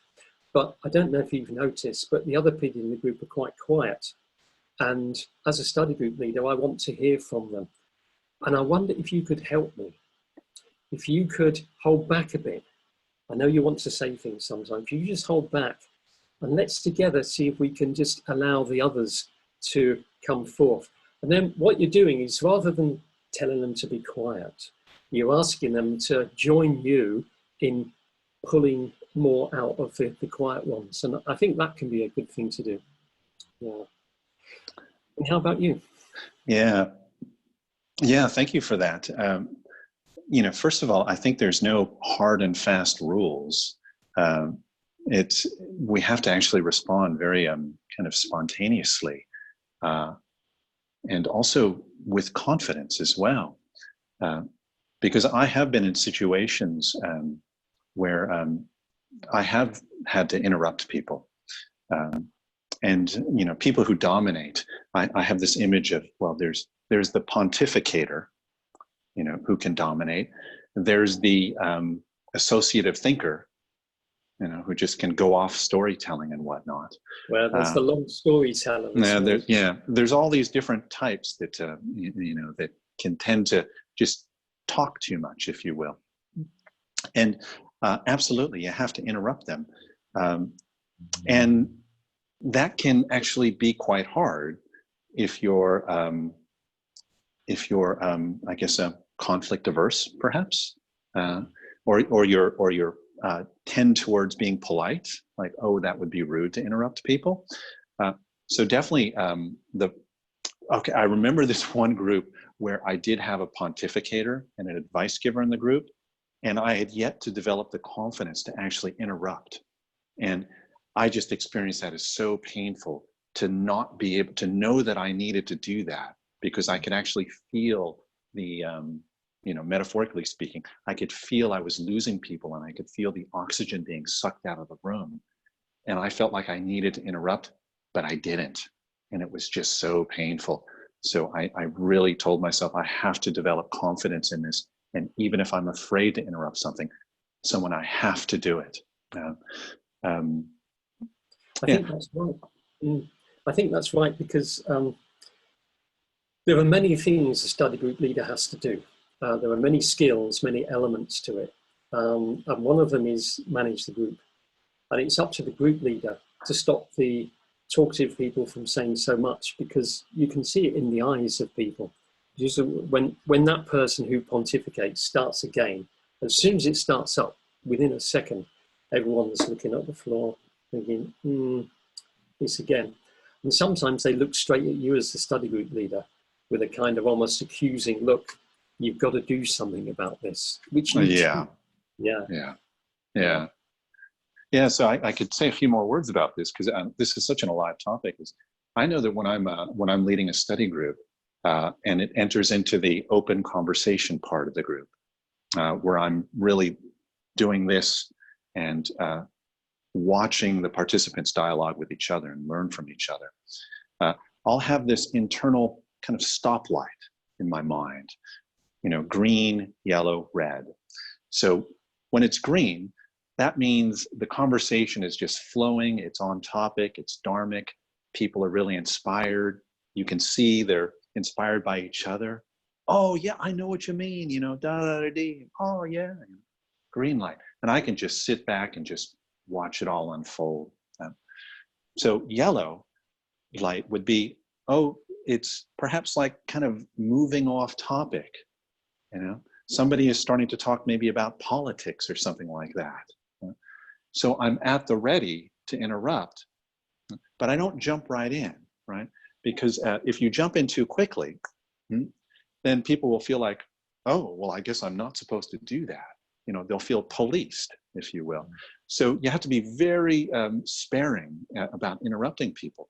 Speaker 2: But I don't know if you've noticed, but the other people in the group are quite quiet. And as a study group leader, I want to hear from them. And I wonder if you could help me. If you could hold back a bit. I know you want to say things sometimes. You just hold back and let's together see if we can just allow the others to come forth. And then what you're doing is, rather than telling them to be quiet, You're asking them to join you in pulling more out of the quiet ones. And I think that can be a good thing to do. Yeah. And how about you?
Speaker 3: Yeah. Yeah, thank you for that. You know, first of all, I think there's no hard and fast rules. We have to actually respond very kind of spontaneously, and also with confidence as well. Because I have been in situations where I have had to interrupt people. And, you know, people who dominate, I have this image of, well, there's the pontificator, you know, who can dominate. There's the associative thinker, you know, who just can go off storytelling and whatnot.
Speaker 2: Well, there's the long storyteller.
Speaker 3: There's all these different types that, you know, that can tend to just talk too much, if you will. And absolutely, you have to interrupt them. And that can actually be quite hard if you're I guess conflict averse, perhaps, or you're tend towards being polite, like, oh, that would be rude to interrupt people. So definitely okay, I remember this one group where I did have a pontificator and an advice giver in the group, and I had yet to develop the confidence to actually interrupt. And I just experienced that as so painful, to not be able to know that I needed to do that, because I could actually feel the, you know, metaphorically speaking, I could feel I was losing people, and I could feel the oxygen being sucked out of the room. And I felt like I needed to interrupt, but I didn't. And it was just so painful. So I really told myself I have to develop confidence in this. And even if I'm afraid to interrupt someone, I have to do it.
Speaker 2: I think that's right. I think that's right, because there are many things a study group leader has to do. There are many skills, many elements to it. And one of them is manage the group. And it's up to the group leader to stop the talkative people from saying so much, because you can see it in the eyes of people. When that person who pontificates starts again, as soon as it starts up, within a second, everyone's looking at the floor, thinking, this again. And sometimes they look straight at you as the study group leader with a kind of almost accusing look. You've got to do something about this. Which
Speaker 3: Yeah. So I could say a few more words about this, because this is such an alive topic. I know that when I'm leading a study group, and it enters into the open conversation part of the group, where I'm really doing this and watching the participants dialogue with each other and learn from each other. I'll have this internal kind of stoplight in my mind, you know, green, yellow, red. So when it's green, that means the conversation is just flowing, it's on topic, it's dharmic, people are really inspired. You can see they're inspired by each other. Oh yeah, I know what you mean, you know, da da da dee. Oh yeah, green light. And I can just sit back and just watch it all unfold. So yellow light would be, oh, it's perhaps like kind of moving off topic, you know, somebody is starting to talk maybe about politics or something like that. So I'm at the ready to interrupt, but I don't jump right in, right? Because if you jump in too quickly, then people will feel like, oh, well, I guess I'm not supposed to do that. You know, they'll feel policed, if you will. So you have to be very sparing about interrupting people.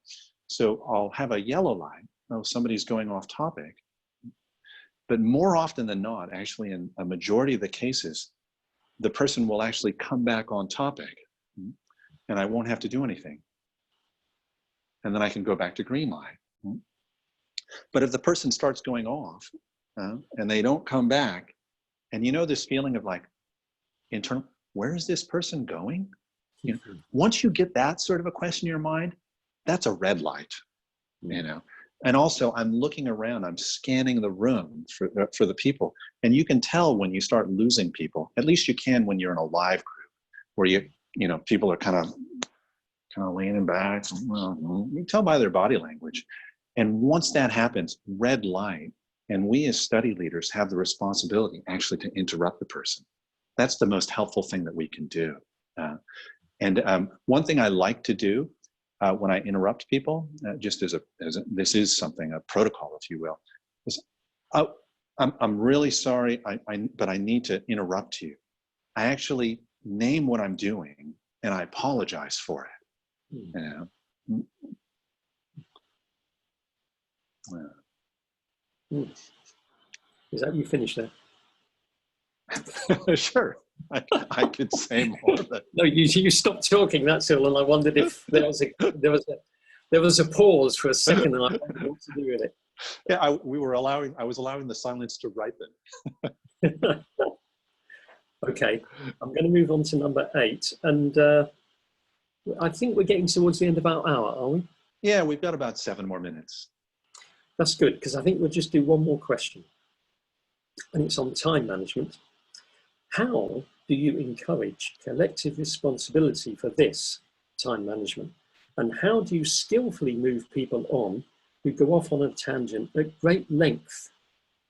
Speaker 3: So I'll have a yellow light. Oh, somebody's going off topic. But more often than not, actually in a majority of the cases, the person will actually come back on topic, and I won't have to do anything. And then I can go back to green light. But if the person starts going off and they don't come back, and you know this feeling of like, internal, where is this person going? You know, once you get that sort of a question in your mind, that's a red light, you know. And also I'm looking around, I'm scanning the room for the people. And you can tell when you start losing people, at least you can when you're in a live group where you know, people are kind of leaning back. You can tell by their body language. And once that happens, red light, And we as study leaders have the responsibility actually to interrupt the person. That's the most helpful thing that we can do. One thing I like to do when I interrupt people, just as this is something, a protocol, if you will, is, I'm really sorry, but I need to interrupt you. I actually name what I'm doing and I apologize for it. You know?
Speaker 2: Is that you finished there?
Speaker 3: Sure, I could say more, but
Speaker 2: no, you stopped talking. That's all, and I wondered if there was a pause for a second, and I wondered what to do with it.
Speaker 3: Yeah, I was allowing the silence to ripen.
Speaker 2: Okay, I'm going to move on to number 8, and I think we're getting towards the end of our hour, are we?
Speaker 3: Yeah, we've got about 7 more minutes.
Speaker 2: That's good, because I think we'll just do one more question, and it's on time management. How do you encourage collective responsibility for this time management? And how do you skillfully move people on who go off on a tangent at great length?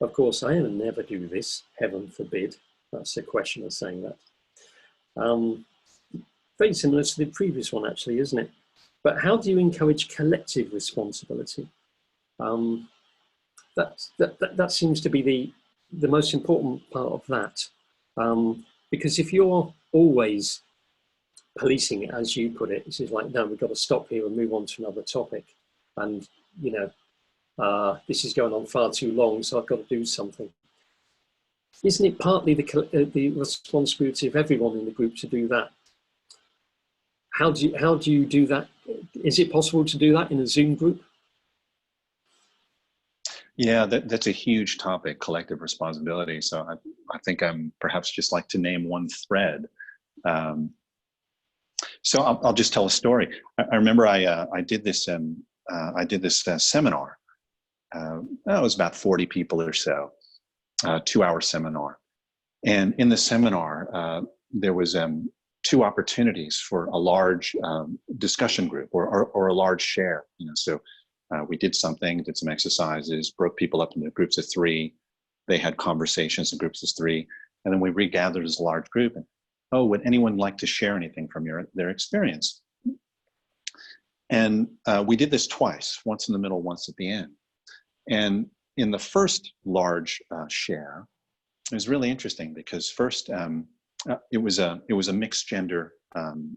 Speaker 2: Of course, I will never do this, heaven forbid. That's a question of saying that. Very similar to the previous one, actually, isn't it? But how do you encourage collective responsibility? That seems to be the most important part of that. Because if you're always policing it, as you put it, it's like, no, we've got to stop here and move on to another topic. And, you know, this is going on far too long, so I've got to do something. Isn't it partly the responsibility of everyone in the group to do that? How do you do that? Is it possible to do that in a Zoom group?
Speaker 3: Yeah, that's a huge topic, collective responsibility. So I think I'm perhaps just like to name one thread. So I'll just tell a story. I remember I did this seminar. It was about 40 people or so, 2-hour seminar. And in the seminar, there was 2 opportunities for a large discussion group or a large share. You know, so we did some exercises, broke people up into groups of 3. They had conversations in groups of 3, and then we regathered as a large group. And, oh, would anyone like to share anything from their experience? And we did this twice, once in the middle, once at the end. And in the first large share, it was really interesting because first it was a mixed gender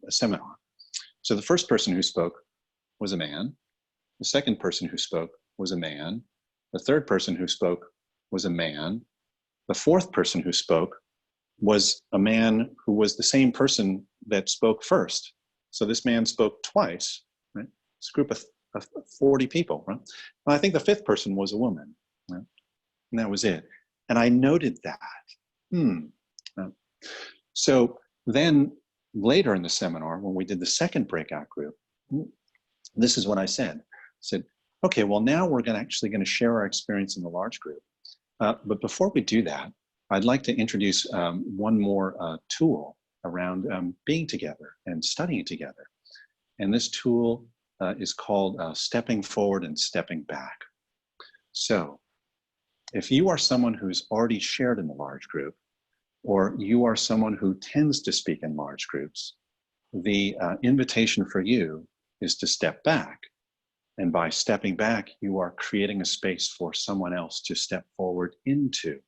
Speaker 3: seminar. So the first person who spoke was a man. The second person who spoke was a man. The third person who spoke was a man. The fourth person who spoke was a man who was the same person that spoke first. So this man spoke twice, right? It's a group of 40 people, right? And I think the fifth person was a woman, right? And that was it. And I noted that. So then later in the seminar, when we did the second breakout group, this is what I said. I said, okay, well, now we're actually going to share our experience in the large group. But before we do that, I'd like to introduce one more tool around being together and studying together. And this tool is called stepping forward and stepping back. So if you are someone who's already shared in the large group, or you are someone who tends to speak in large groups, the invitation for you is to step back. And by stepping back, you are creating a space for someone else to step forward into.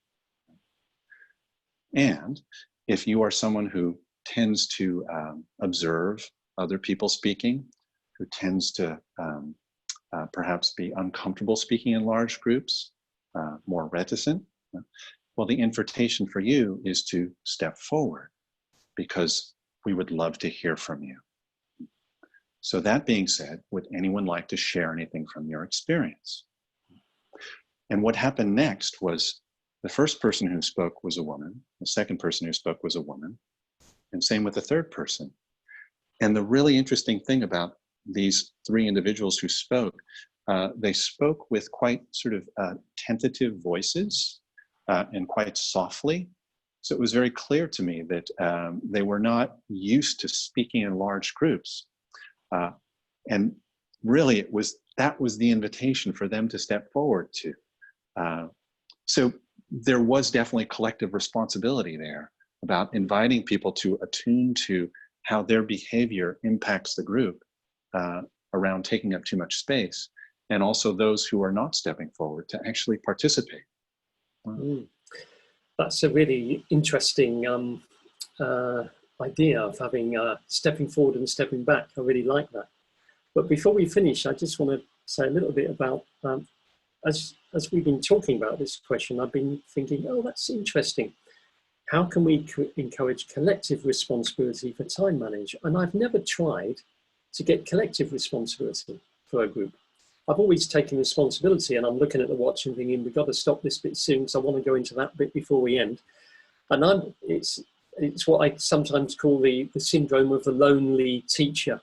Speaker 3: And if you are someone who tends to observe other people speaking, who tends to perhaps be uncomfortable speaking in large groups, more reticent, well, the invitation for you is to step forward because we would love to hear from you. So that being said, would anyone like to share anything from your experience? And what happened next was the first person who spoke was a woman, the second person who spoke was a woman, and same with the third person. And the really interesting thing about these 3 individuals who spoke, they spoke with quite sort of tentative voices and quite softly. So it was very clear to me that they were not used to speaking in large groups. And really that was the invitation for them to step forward to. So there was definitely collective responsibility there about inviting people to attune to how their behavior impacts the group around taking up too much space, and also those who are not stepping forward to actually participate.
Speaker 2: That's a really interesting idea of having stepping forward and stepping back. I really like that. But before we finish, I just want to say a little bit about, as we've been talking about this question, I've been thinking, oh, that's interesting. How can we encourage collective responsibility for time management? And I've never tried to get collective responsibility for a group. I've always taken responsibility, and I'm looking at the watch and thinking, we've got to stop this bit soon because I want to go into that bit before we end. And it's what I sometimes call the syndrome of the lonely teacher,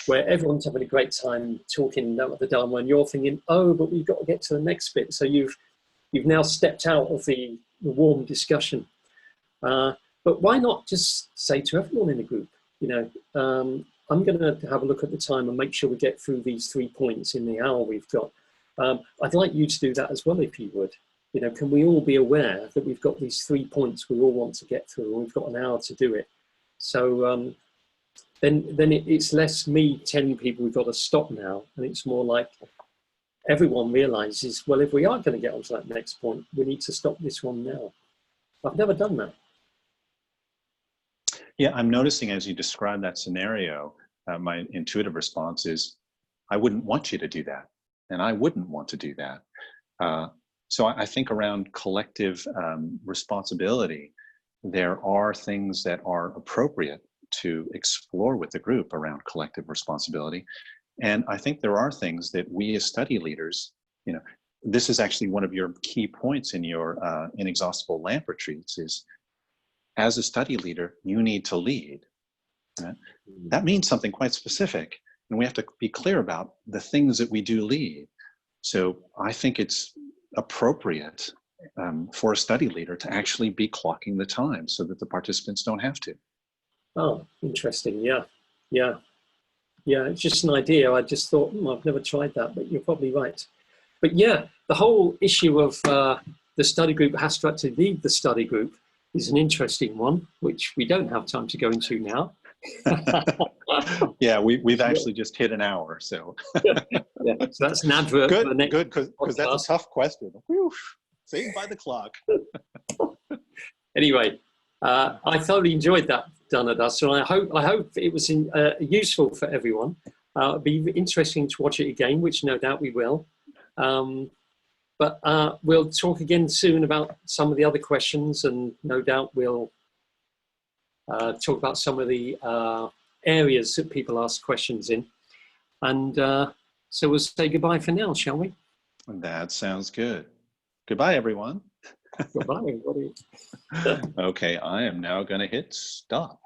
Speaker 2: where everyone's having a great time talking about the Dharma, and you're thinking, oh, but we've got to get to the next bit. So you've now stepped out of the warm discussion. But why not just say to everyone in the group, you know, I'm going to have a look at the time and make sure we get through these 3 points in the hour we've got. I'd like you to do that as well, if you would. You know, can we all be aware that we've got these 3 points we all want to get through, and we've got an hour to do it? So then it's less me telling people we've got to stop now, and it's more like everyone realizes, well, if we are going to get onto that next point, we need to stop this one now. I've never done that.
Speaker 3: Yeah, I'm noticing as you describe that scenario, my intuitive response is, I wouldn't want you to do that. And I wouldn't want to do that. So I think around collective responsibility, there are things that are appropriate to explore with the group around collective responsibility. And I think there are things that we as study leaders, you know, this is actually one of your key points in your inexhaustible lamp retreats is, as a study leader, you need to lead. Right? That means something quite specific, and we have to be clear about the things that we do lead. So I think it's appropriate for a study leader to actually be clocking the time so that the participants don't have to.
Speaker 2: Oh, interesting. Yeah. It's just an idea. I just thought, I've never tried that, but you're probably right. But yeah, the whole issue of the study group has to actually lead the study group is an interesting one, which we don't have time to go into now.
Speaker 3: Yeah, we've actually just hit an hour, so.
Speaker 2: Yeah, so that's an advert.
Speaker 3: Good,
Speaker 2: for the next
Speaker 3: good, because that's a tough question. Whew, saved by the clock.
Speaker 2: Anyway, I thoroughly enjoyed that, Danadasa, and I hope it was useful for everyone. It'll be interesting to watch it again, which no doubt we will. But we'll talk again soon about some of the other questions, and no doubt we'll talk about some of the areas that people ask questions in. And so we'll say goodbye for now, shall we?
Speaker 3: That sounds good. Goodbye, everyone.
Speaker 2: Goodbye, everybody.
Speaker 3: Okay, I am now going to hit stop.